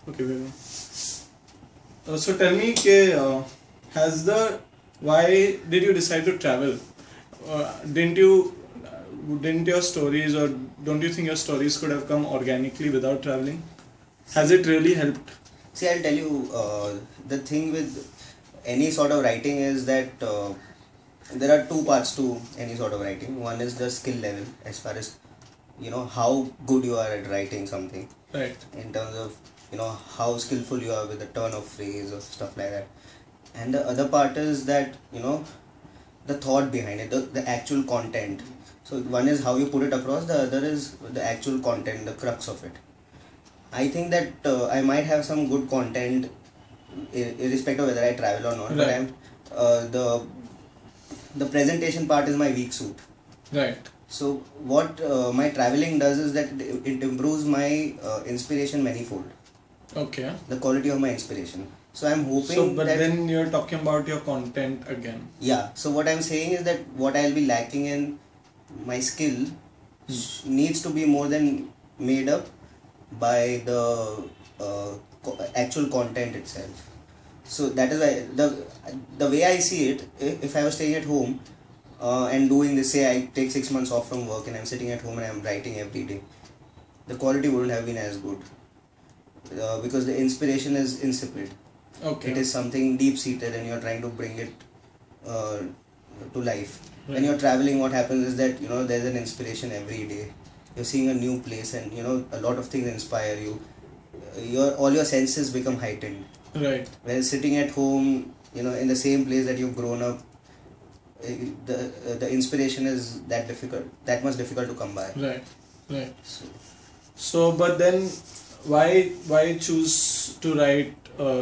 Okay, very well. So tell me, why did you decide to travel? Didn't your stories, or don't you think your stories could have come organically without traveling? Has it really helped? See, I'll tell you, the thing with any sort of writing is that there are two parts to any sort of writing. One is the skill level, as far as how good you are at writing something, Right. in terms of how skillful you are with the turn of phrase or stuff like that. And the other part is that the thought behind it, the actual content. So one is how you put it across, the other is the actual content, the crux of it. I think that I might have some good content irrespective of whether I travel or not. But Right. the presentation part is my weak suit. Right. So what my traveling does is that it improves my inspiration manifold, Okay. the quality of my inspiration. So I'm hoping So, but that then you're talking about your content again. yeah. So what I'm saying is that what I'll be lacking in my skill needs to be more than made up by the actual content itself. So that is why the way I see it, if I was staying at home and doing this, say I take 6 months off from work and I'm sitting at home and I'm writing every day, the quality wouldn't have been as good because the inspiration is insipid. Okay. It is something deep seated and you're trying to bring it to life. Right. When you're traveling, what happens is that there's an inspiration every day. You're seeing a new place and a lot of things inspire you. All your senses become heightened. Right. When sitting at home, in the same place that you've grown up, the inspiration is that much difficult to come by. Right. Right. So, but then why choose to write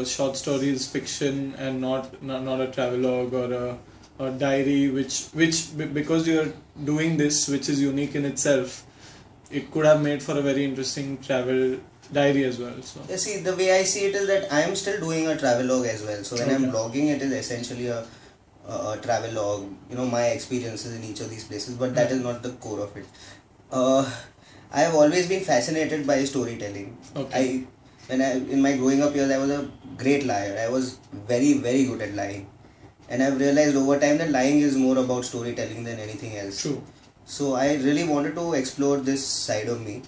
short stories, fiction, and not a travelogue or a diary, which because you're doing this, which is unique in itself, it could have made for a very interesting travel diary as well. So Yeah, see, the way I see it is that I am still doing a travelogue as well. So when I'm Okay. blogging, it is essentially a travelogue. My experiences in each of these places, but that is not the core of it. I have always been fascinated by storytelling. Okay. In my growing up years, I was a great liar. I was very, very good at lying, and I've realized over time that lying is more about storytelling than anything else. True. So I really wanted to explore this side of me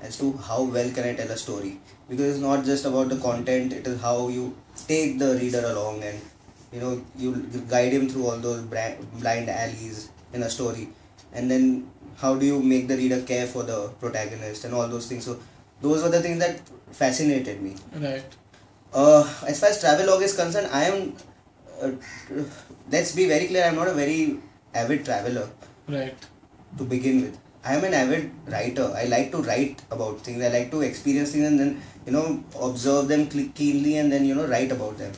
as to how well can I tell a story, because it's not just about the content, it is how you take the reader along and you guide him through all those blind alleys in a story, and then how do you make the reader care for the protagonist and all those things. So those were the things that fascinated me. Right. As far as travelogue is concerned, I am let's be very clear, I am not a very avid traveler Right. to begin with. I am an avid writer. I like to write about things. I like to experience things and then observe them keenly and then write about them.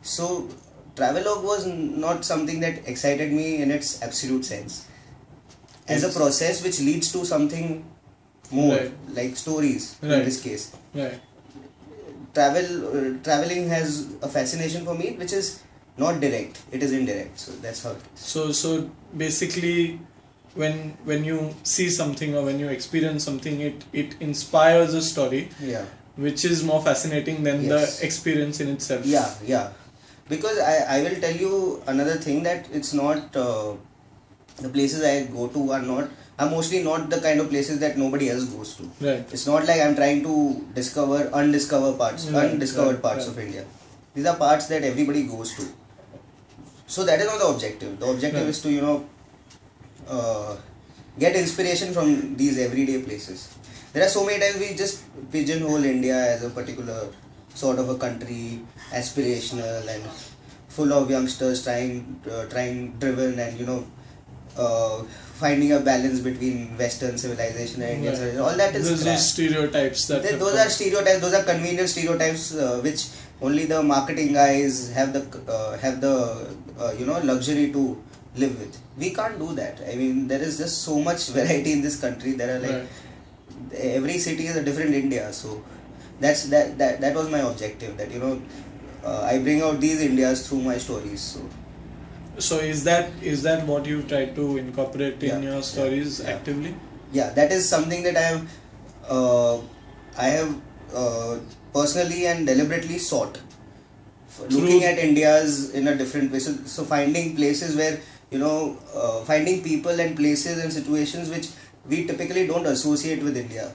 So travelogue was not something that excited me in its absolute sense. As a Yes. process which leads to something more, Right. like stories in Right. this case. Right. Traveling has a fascination for me which is not direct. It is indirect. So that's how it is. So basically, when you see something or when you experience something, it inspires a story, Yeah. which is more fascinating than Yes. the experience in itself. Yeah. Because I will tell you another thing, that it's not the places I go to are mostly not the kind of places that nobody else goes to. Right. It's not like I'm trying to discover undiscovered parts Right, parts right. of India. These are parts that everybody goes to. So that is not the objective. The objective Right. is to get inspiration from these everyday places. There are so many times we just pigeonhole India as a particular sort of a country, aspirational and full of youngsters trying driven and finding a balance between Western civilization and Indian Right. civilization. All that is Those crap. are stereotypes that have Those come. are stereotypes. Those are convenient stereotypes which only the marketing guys have the luxury to live with. We can't do that. I mean, there is just so much variety in this country. There are Right. every city is a different India. So that was my objective. That I bring out these Indias through my stories. So is that what you try to incorporate in Yeah, your stories yeah. actively? Yeah, that is something that I have personally and deliberately sought. Looking at India's in a different way. So finding places where, finding people and places and situations which we typically don't associate with India,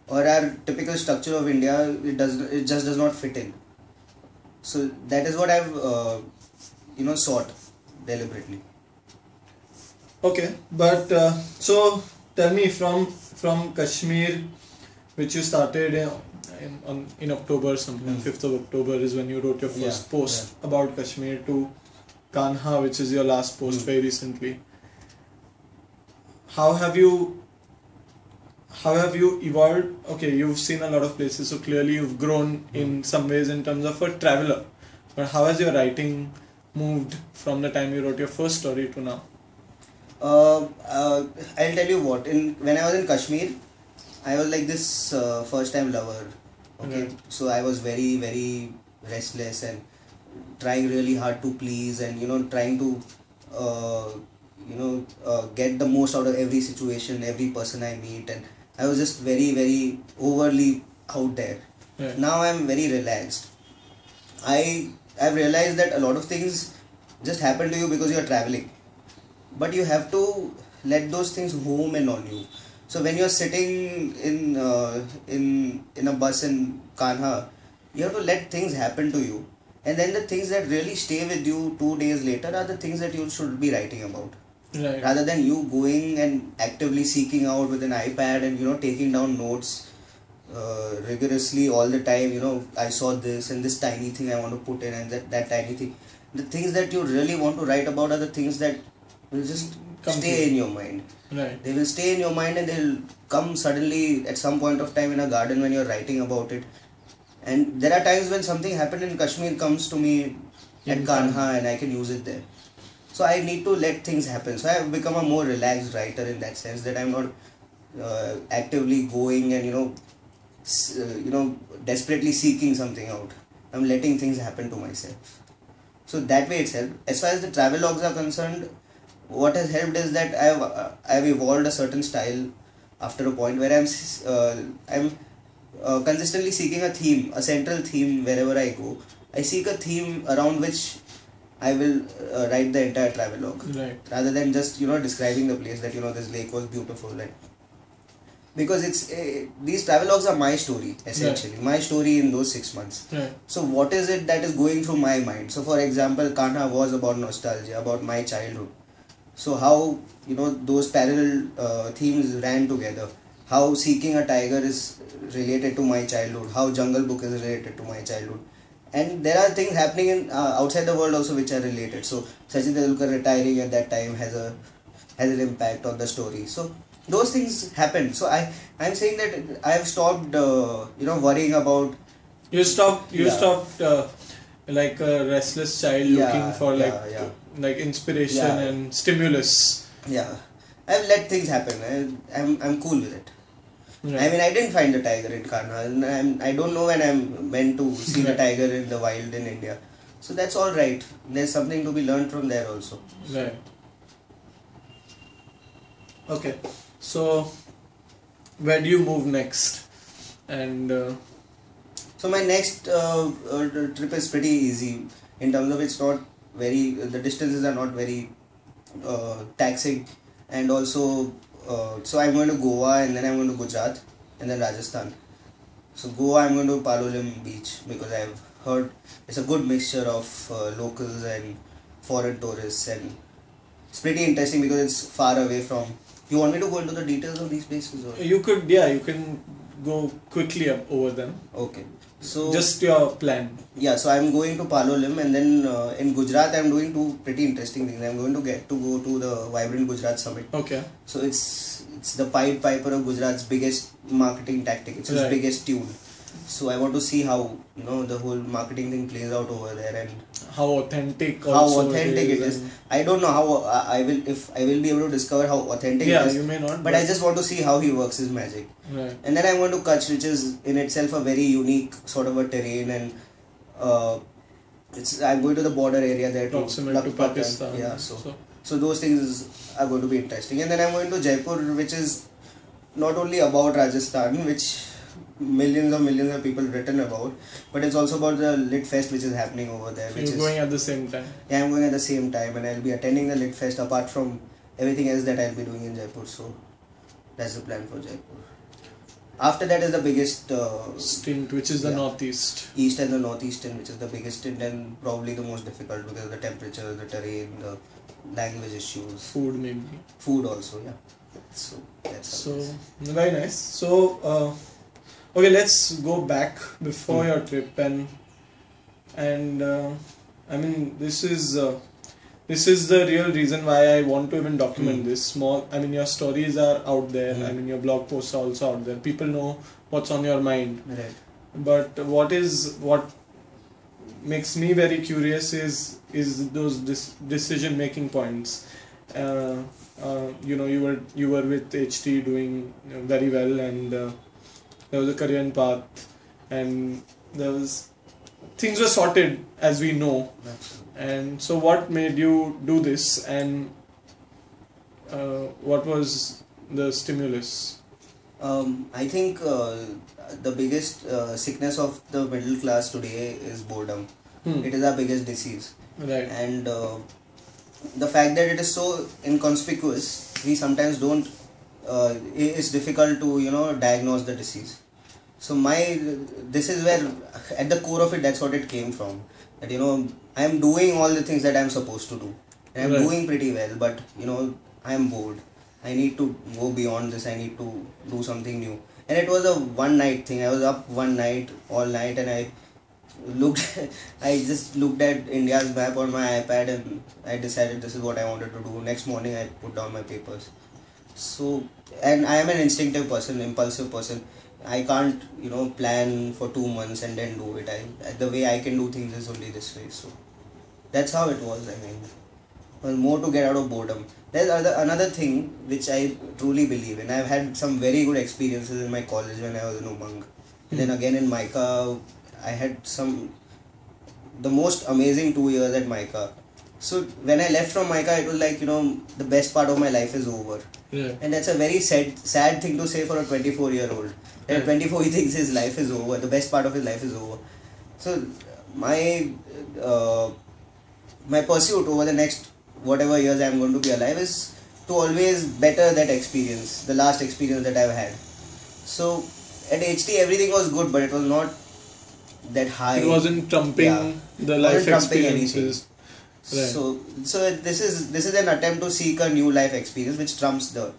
or our typical structure of India, it just does not fit in. So that is what I've sought deliberately. Okay, but so tell me, from Kashmir, which you started in October, something 5th of October is when you wrote your first post about Kashmir, to Kanha, which is your last post very recently. How have you evolved? Okay, you've seen a lot of places, so clearly you've grown in some ways in terms of a traveler. But how has your writing moved from the time you wrote your first story to now? I'll tell you what. When I was in Kashmir, I was like this first-time lover. Okay, so I was very, very restless and trying really hard to please, and trying to get the most out of every situation, every person I meet, and I was just very, very overly out there. Right. Now I'm very relaxed. I've realized that a lot of things just happen to you because you're traveling, but you have to let those things home in on you. So when you're sitting in a bus in Kanha, you have to let things happen to you, and then the things that really stay with you 2 days later are the things that you should be writing about. Right. Rather than you going and actively seeking out with an iPad and taking down notes rigorously all the time. I saw this and this tiny thing I want to put in, and that tiny thing. The things that you really want to write about are the things that will just stay in your mind. Right. They will stay in your mind, and they'll come suddenly at some point of time in a garden when you're writing about it. And there are times when something happened in Kashmir comes to me at Kanha, and I can use it there. So I need to let things happen. So I have become a more relaxed writer in that sense, that I'm not actively going and desperately seeking something out. I'm letting things happen to myself. So that way it's helped. As far as the travel logs are concerned, what has helped is that I've evolved a certain style after a point where I'm consistently seeking a theme, a central theme wherever I go. I seek a theme around which I will write the entire travelogue, right, rather than just describing the place that this lake was beautiful, and because it's these travelogues are my story essentially, my story in those 6 months. Right. So what is it that is going through my mind? So for example, Kanha was about nostalgia, about my childhood. So how those parallel themes ran together. How Seeking a Tiger is related to my childhood. How Jungle Book is related to my childhood. And there are things happening in outside the world also which are related. So Sachin Tendulkar retiring at that time has an impact on the story. So those things happen. So I'm saying that I have stopped worrying about. You stopped like a restless child looking for like inspiration and stimulus. Yeah, I've let things happen. I'm cool with it. Right. I mean, I didn't find the tiger in Kanha, and I don't know when I'm meant to see the tiger in the wild in India. So that's all right. There's something to be learned from there also. Right. Okay. So, where do you move next? And so my next trip is pretty easy in terms of it's not very. The distances are not very taxing, and also. So I'm going to Goa, and then I'm going to Gujarat, and then Rajasthan. So Goa, I'm going to Palolem beach because I've heard it's a good mixture of locals and foreign tourists, and it's pretty interesting because it's far away from. You want me to go into the details of these places? Or? You can go quickly up over them. Okay. So just your plan. Yeah, so I'm going to Palolem, and then in Gujarat I'm doing two pretty interesting things. I'm going to go to the Vibrant Gujarat Summit. Okay. So it's the Pied Piper of Gujarat's biggest marketing tactic. It's his biggest tune. So I want to see how the whole marketing thing plays out over there, and how authentic. It is. I don't know how I will be able to discover how authentic it is. You may not. But I just want to see how he works his magic. Right. And then I'm going to Kutch, which is in itself a very unique sort of a terrain, and I'm going to the border area there too. Proximate to Pakistan. Yeah. So those things are going to be interesting. And then I'm going to Jaipur, which is not only about Rajasthan, which millions of people written about, but it's also about the Lit Fest which is happening over there. So Which you're is going at the same time. Yeah, I'm going at the same time, and I'll be attending the Lit Fest apart from everything else that I'll be doing in Jaipur. So that's the plan for Jaipur. After that is the biggest Stint, which is the yeah. Northeast. East and the Northeastern, which is the biggest stint and probably the most difficult because of the temperature, the terrain, the language issues, Food maybe. food also. Yeah. So that's how it So is. very nice. So okay, let's go back before your trip and I mean this is the real reason why I want to even document this. I mean your stories are out there. I mean your blog posts are also out there. People know what's on your mind. Right. But what makes me very curious is those decision making points. You know, you were with HT doing very well, and there was a career path, and there was things were sorted, as we know. Absolutely. And so, what made you do this, and what was the stimulus? I think the biggest sickness of the middle class today is boredom. It is our biggest disease. Right. And the fact that it is so inconspicuous, we sometimes don't. It's difficult to diagnose the disease. So this is where at the core of it, that's what it came from. That I am doing all the things that I am supposed to do, and I'm Right. doing pretty well. But I am bored. I need to go beyond this. I need to do something new. And it was a one night thing. I was up one night, all night, and I just looked at India's map on my iPad, and I decided this is what I wanted to do. Next morning I put down my papers. So, and I am an instinctive person, impulsive person. I can't plan for 2 months and then do it. The way I can do things is only this way. So that's how it was. I mean, it was more to get out of boredom. There's another thing which I truly believe in. I've had some very good experiences in my college when I was in Umang. And then again in Mica, I had the most amazing 2 years at Mica. So when I left from Mica, it was like, the best part of my life is over. Yeah. And that's a very sad thing to say for a 24-year-old. At 24, he thinks his life is over. The best part of his life is over. So my pursuit over the next whatever years I'm going to be alive is to always better that experience, the last experience that I've had. So at HT, everything was good, but it was not that high. It wasn't trumping the life experiences. Right. So this is an attempt to seek a new life experience which trumps the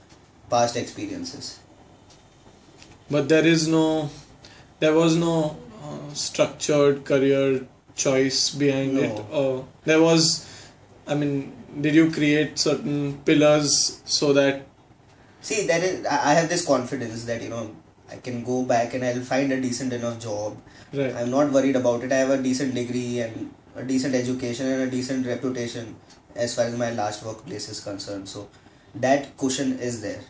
past experiences. But there was no structured career choice behind it. Or there was, I mean, did you create certain pillars so that? See, I have this confidence that I can go back and I'll find a decent enough job. Right. I'm not worried about it. I have a decent degree and a decent education and a decent reputation as far as my last workplace is concerned. So that cushion is there.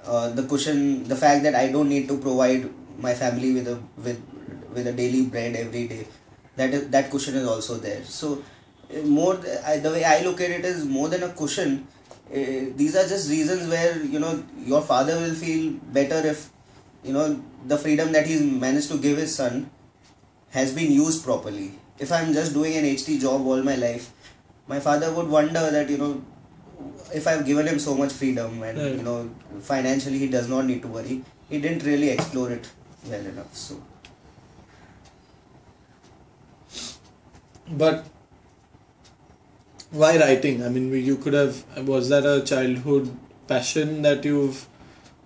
The fact that I don't need to provide my family with a daily bread every day, that cushion is also there. So the way I look at it is more than a cushion. These are just reasons where your father will feel better if the freedom that he's managed to give his son has been used properly. If I'm just doing an HT job all my life, my father would wonder that if I've given him so much freedom and Right. Financially he does not need to worry, he didn't really explore it well enough. So But why writing? I mean, you could have. Was that a childhood passion that you've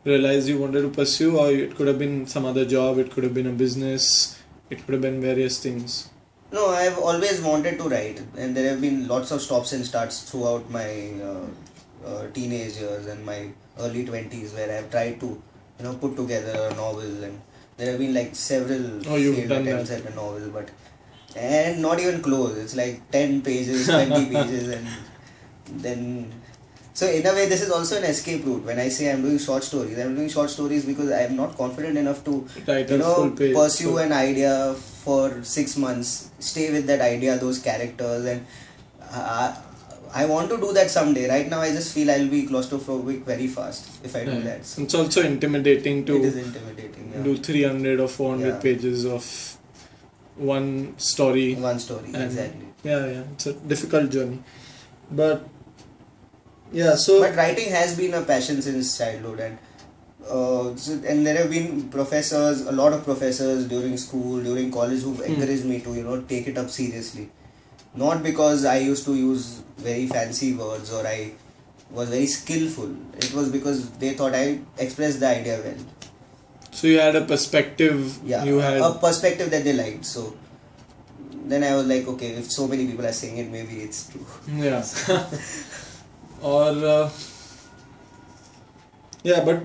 realized you wanted to pursue, or it could have been some other job? It could have been a business. It could have been various things. no, I've always wanted to write, and there have been lots of stops and starts throughout my teenage years and my early 20s where I've tried to put together a novel, and there have been like several You've failed done attempts that. at a novel, and not even close. It's like 10 pages, 20 pages, and then so in a way this is also an escape route. When I say I'm doing short stories because I'm not confident enough to Write a full page. pursue an idea for 6 months, stay with that idea, those characters, and I want to do that someday. Right now, I just feel I'll be claustrophobic very fast if I do Right. that. So It's also intimidating it to is intimidating. Yeah. do 300 or 400 Yeah. pages of one story. One story, And- exactly. Yeah, it's a difficult journey. But yeah, so But writing has been a passion since childhood, and there have been professors, a lot of professors during school, during college, who've encouraged me to take it up seriously. Not because I used to use very fancy words or I was very skillful. It was because they thought I expressed the idea well. so you had a perspective. Yeah, You had a perspective that they liked. So then I was like, okay, if so many people are saying it, maybe it's true. yeah. Or yeah, but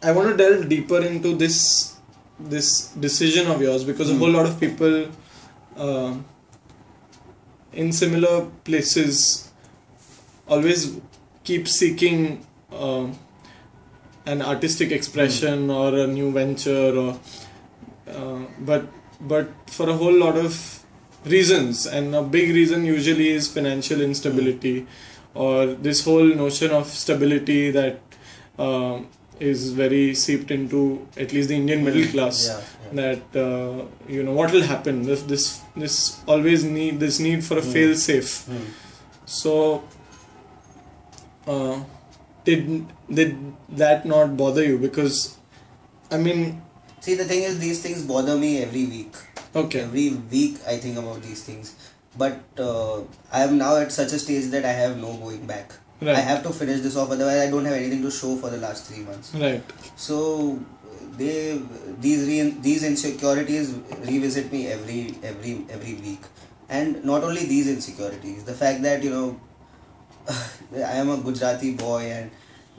I want to delve deeper into this decision of yours, because a whole lot of people in similar places always keep seeking an artistic expression or a new venture, or but for a whole lot of reasons, and a big reason usually is financial instability, or this whole notion of stability that is very seeped into at least the Indian middle class. Yeah. That what will happen if this always need for a fail safe. So did that not bother you? Because I mean, See, the thing is, these things bother me every week. okay, Every week I think about these things. But I am now at such a stage that I have no going back. Right. I have to finish this off, otherwise I don't have anything to show for the last 3 months. right, So these insecurities revisit me every week, and not only these insecurities, the fact that I am a Gujarati boy and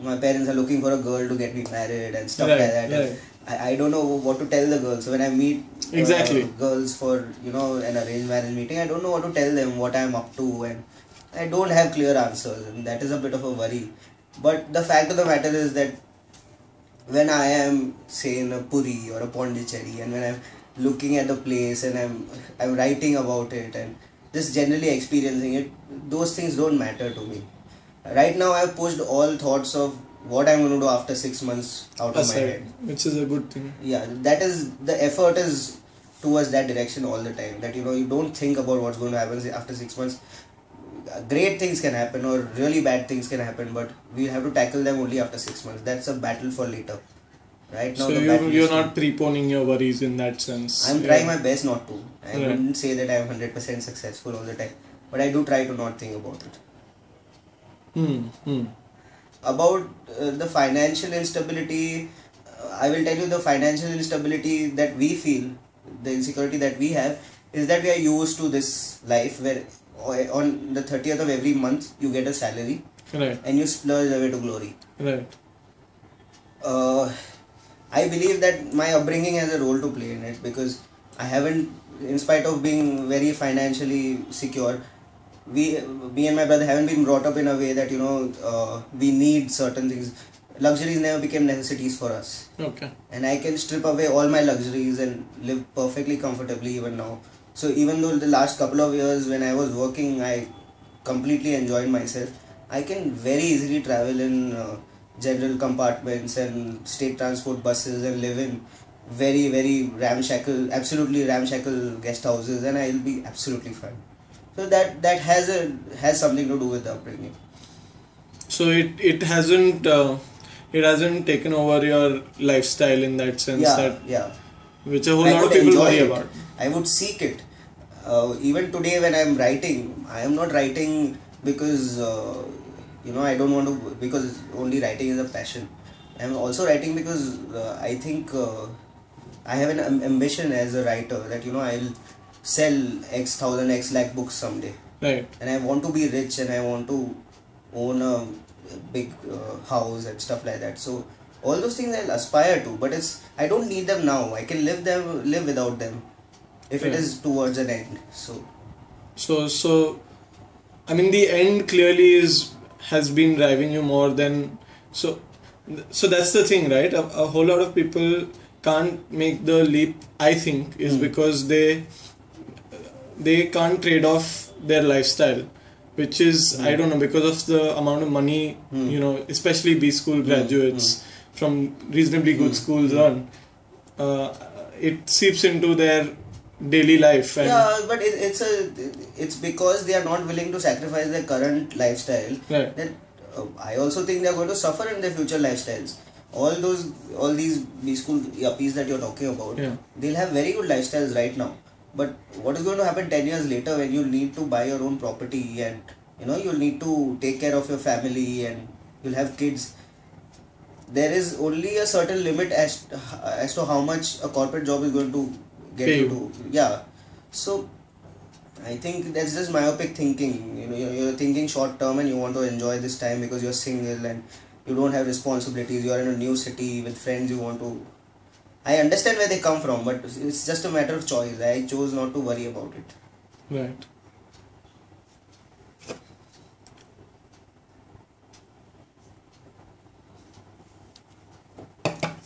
my parents are looking for a girl to get me married and stuff Right, like that. And right. I don't know what to tell the girls. So when I meet Exactly. girls for an arranged marriage meeting, I don't know what to tell them, what I am up to, and I don't have clear answers, and that is a bit of a worry. But the fact of the matter is that when I am, say, in a Puri or a Pondicherry, and when I'm looking at the place and I'm writing about it and just generally experiencing it, those things don't matter to me. Right now, I've pushed all thoughts of what I'm going to do after 6 months out of my aside, head. which is a good thing. Yeah, that is, the effort is towards that direction all the time. That you don't think about what's going to happen after 6 months. Great things can happen or really bad things can happen, but we have to tackle them only after 6 months. That's a battle for later. Right now, So the battle you're is not preponing your worries in that sense. I'm trying my best not to. I Right. wouldn't say that I'm 100% successful all the time, but I do try to not think about it. About the financial instability, I will tell you the financial instability that we feel, the insecurity that we have, is that we are used to this life where on the 30th of every month you get a salary Right, and you splurge away to glory. right, I believe that my upbringing has a role to play in it, because I haven't, in spite of being very financially secure, me and my brother haven't been brought up in a way that we need certain things. Luxuries never became necessities for us, okay, and I can strip away all my luxuries and live perfectly comfortably even now. So even though the last couple of years when I was working, I completely enjoyed myself, I can very easily travel in general compartments and state transport buses and live in very, very absolutely ramshackle guest houses, and I'll be absolutely fine. So that has something to do with the upbringing. so it hasn't taken over your lifestyle in that sense, Yeah. which a whole I lot of would people enjoy worry it. about. I would seek it. Even today when I'm writing, I am not writing because I don't want to, because only writing is a passion. I'm also writing because I think I have an ambition as a writer that I'll sell X thousand, X lakh books someday, Right, and I want to be rich and I want to own a big house and stuff like that. So all those things I'll aspire to, but I don't need them now. I can live without them if it Yeah. is towards an end. so I mean the end clearly has been driving you more than so that's the thing, right? A whole lot of people can't make the leap, I think, is because they can't trade off their lifestyle which is I don't know, because of the amount of money especially B school graduates from reasonably good schools earn, it seeps into their daily life. And yeah, but it's because they are not willing to sacrifice their current lifestyle. Right. That I also think they are going to suffer in their future lifestyles. All these B school yuppies that you're talking about, they'll have very good lifestyles right now. But what is going to happen 10 years later when you need to buy your own property and you'll need to take care of your family and you'll have kids? There is only a certain limit as to how much a corporate job is going to get you to. Yeah. So I think that's just myopic thinking. You're thinking short term and you want to enjoy this time because you're single and you don't have responsibilities. You're in a new city with friends. You want to. I understand where they come from, but it's just a matter of choice. I chose not to worry about it. Right.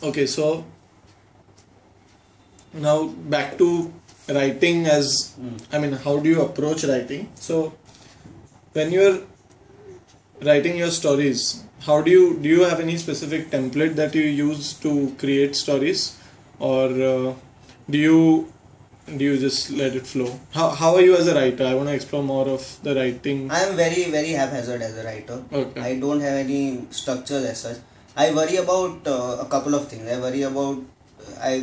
Okay, so now back to writing as how do you approach writing? So when you're writing your stories, how do you have any specific template that you use to create stories, or do you just let it flow? How are you as a writer? I want to explore more of the writing. I am very, very haphazard as a writer. Okay. I don't have any structures as such. I worry about a couple of things. I worry about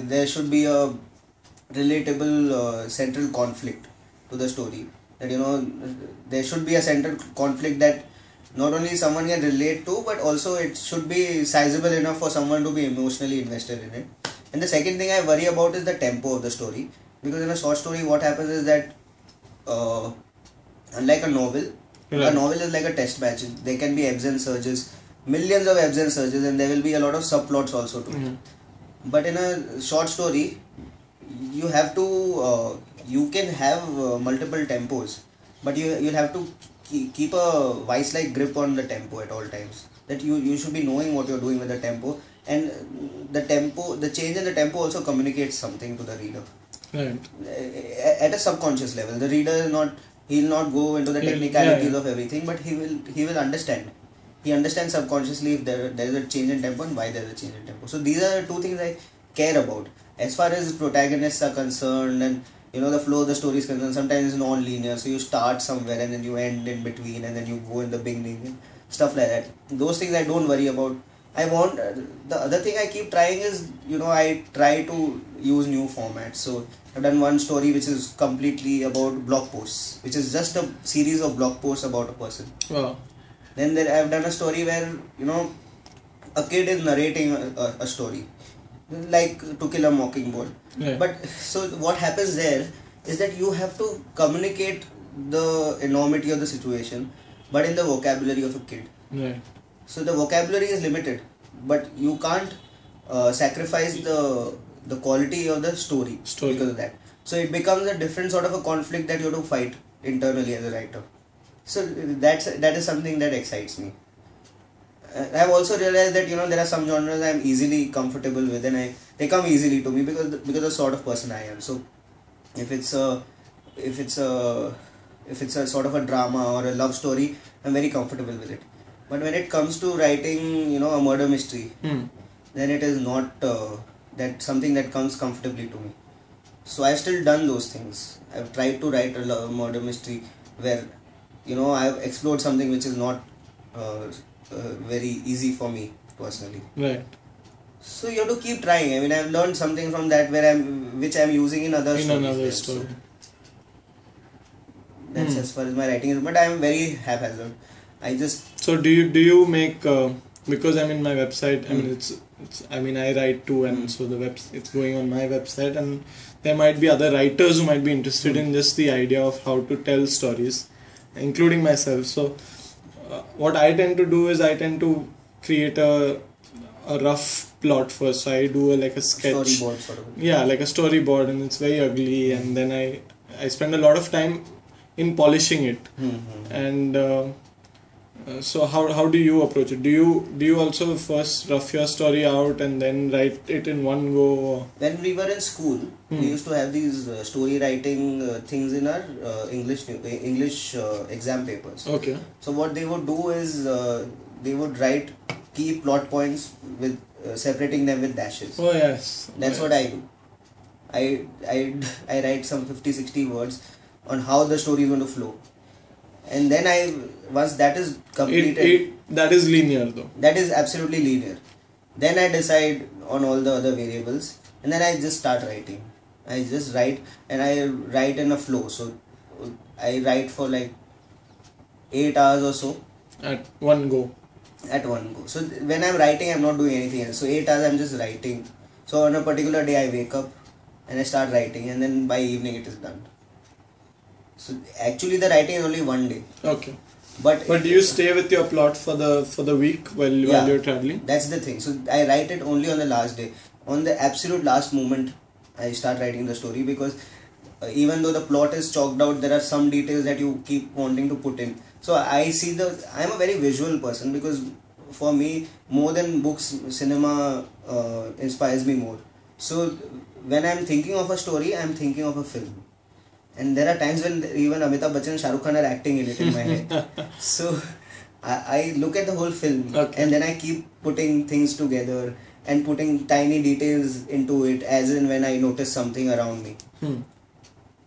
there should be a relatable central conflict to the story. That there should be a central conflict that not only someone can relate to, but also it should be sizable enough for someone to be emotionally invested in it. And the second thing I worry about is the tempo of the story, because in a short story what happens is that unlike a novel, a novel is like a test match. There can be ebbs and surges, millions of ebbs and surges, and there will be a lot of subplots also to it. But in a short story, you have to you can have multiple tempos, but you'll have to keep a vice-like grip on the tempo at all times. That you should be knowing what you're doing with the tempo, and the change in the tempo also communicates something to the reader. Right. At a subconscious level, the reader he'll not go into the technicalities of everything, but he will understand. He understands subconsciously if there is a change in tempo and why there is a change in tempo. So these are the two things I care about. As far as protagonists are concerned, and the flow of the story is concerned, sometimes it's non-linear. So you start somewhere and then you end in between, and then you go in the beginning and stuff like that. Those things I don't worry about. The other thing I keep trying is, I try to use new formats. So I've done one story which is completely about blog posts, which is just a series of blog posts about a person. Wow. Then I've done a story where a kid is narrating a story, like To Kill a Mockingbird. Right. But so what happens there is that you have to communicate the enormity of the situation, but in the vocabulary of a kid. Right. So the vocabulary is limited, but you can't sacrifice the quality of the story because of that. So it becomes a different sort of a conflict that you have to fight internally as a writer. So that is something that excites me. I have also realized that there are some genres I am easily comfortable with, and they come easily to me because of the sort of person I am. So if it's a sort of a drama or a love story, I'm very comfortable with it. But when it comes to writing, a murder mystery, then it is not that something that comes comfortably to me. So I've still done those things. I've tried to write a murder mystery where I've explored something which is not very easy for me personally. Right. So you have to keep trying. I mean, I've learned something from that which I'm using in other stories. Another story. That's as far as my writing is. But I'm very haphazard. So do you make because I'm in my website. I mean it's I write too, and so it's going on my website, and there might be other writers who might be interested in just the idea of how to tell stories, including myself. So what I tend to do is I tend to create a rough plot first. So I do like a sketch. Storyboard sort of. Yeah, like a storyboard, and it's very ugly, and then I spend a lot of time in polishing it, and So how do you approach it? Do you also first rough your story out and then write it in one go? When we were in school, we used to have these story writing things in our English exam papers. Okay. So what they would do is they would write key plot points with separating them with dashes. Oh yes. That's what I do. I write some 50-60 words on how the story is going to flow, and then once that is completed, that is linear though. that is absolutely linear. Then I decide on all the other variables, and then I just start writing. I just write, and I write in a flow. So I write for like 8 hours or so At one go. at one go. So when I'm writing, I'm not doing anything else. So 8 hours I'm just writing. So on a particular day, I wake up and I start writing, and then by evening it is done. So actually, the writing is only one day. Okay. But do you stay with your plot for the week while you're traveling? That's the thing. So I write it only on the last day. On the absolute last moment, I start writing the story, because even though the plot is chalked out, there are some details that you keep wanting to put in. So I'm a very visual person, because for me, more than books, cinema inspires me more. So when I'm thinking of a story, I'm thinking of a film. And there are times when even Amitabh Bachchan and Shah Rukh Khan are acting in it in my head. So I look at the whole film, Okay. and then I keep putting things together and putting tiny details into it as in when I notice something around me.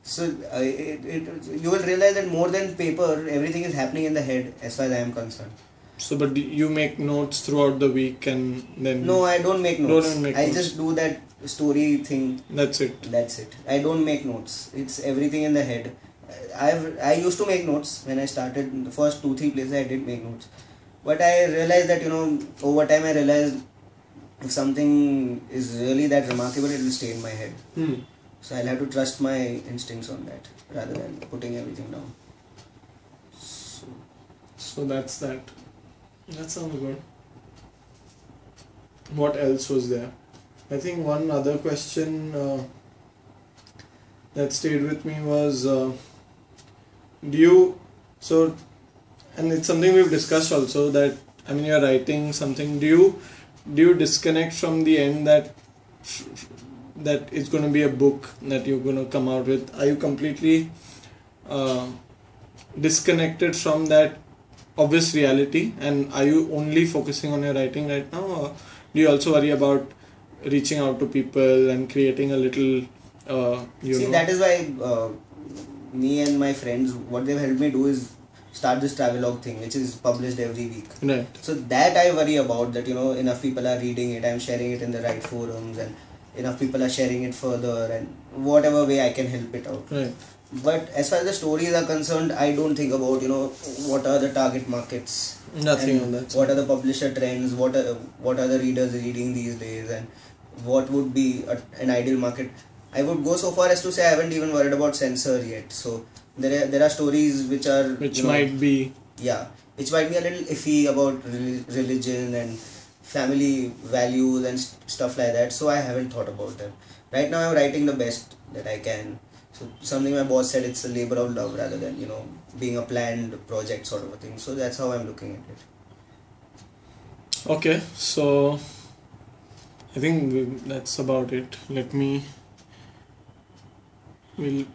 So you will realize that more than paper, everything is happening in the head as far as I am concerned. So, but you make notes throughout the week and then... No, I don't make notes. Don't make I notes. just do that story thing. That's it. That's it. I don't make notes. It's everything in the head. I used to make notes when I started. The first 2-3 places I did make notes, but I realized that over time I realized if something is really that remarkable, it will stay in my head. So I'll have to trust my instincts on that rather than putting everything down. So that's that. That sounds good. What else was there? I think one other question that stayed with me was, and it's something we've discussed also, that, I mean, you're writing something, do you disconnect from the end that it's going to be a book that you're going to come out with? Are you completely disconnected from that obvious reality, and are you only focusing on your writing right now, or do you also worry about reaching out to people and creating a little that is why me and my friends, what they've helped me do is start this travelogue thing, which is published every week. Right. So that I worry about, that enough people are reading it, I'm sharing it in the right forums, and enough people are sharing it further, and whatever way I can help it out. Right. But as far as the stories are concerned, I don't think about what are the target markets, Nothing on that. what are the publisher trends, what are the readers reading these days, and what would be an ideal market. I would go so far as to say I haven't even worried about censor yet. So there are stories which might be a little iffy about religion and family values and stuff like that. So I haven't thought about them. Right now I'm writing the best that I can. So something my boss said, it's a labor of love rather than being a planned project sort of a thing. So that's how I'm looking at it. okay. So I think that's about it. We'll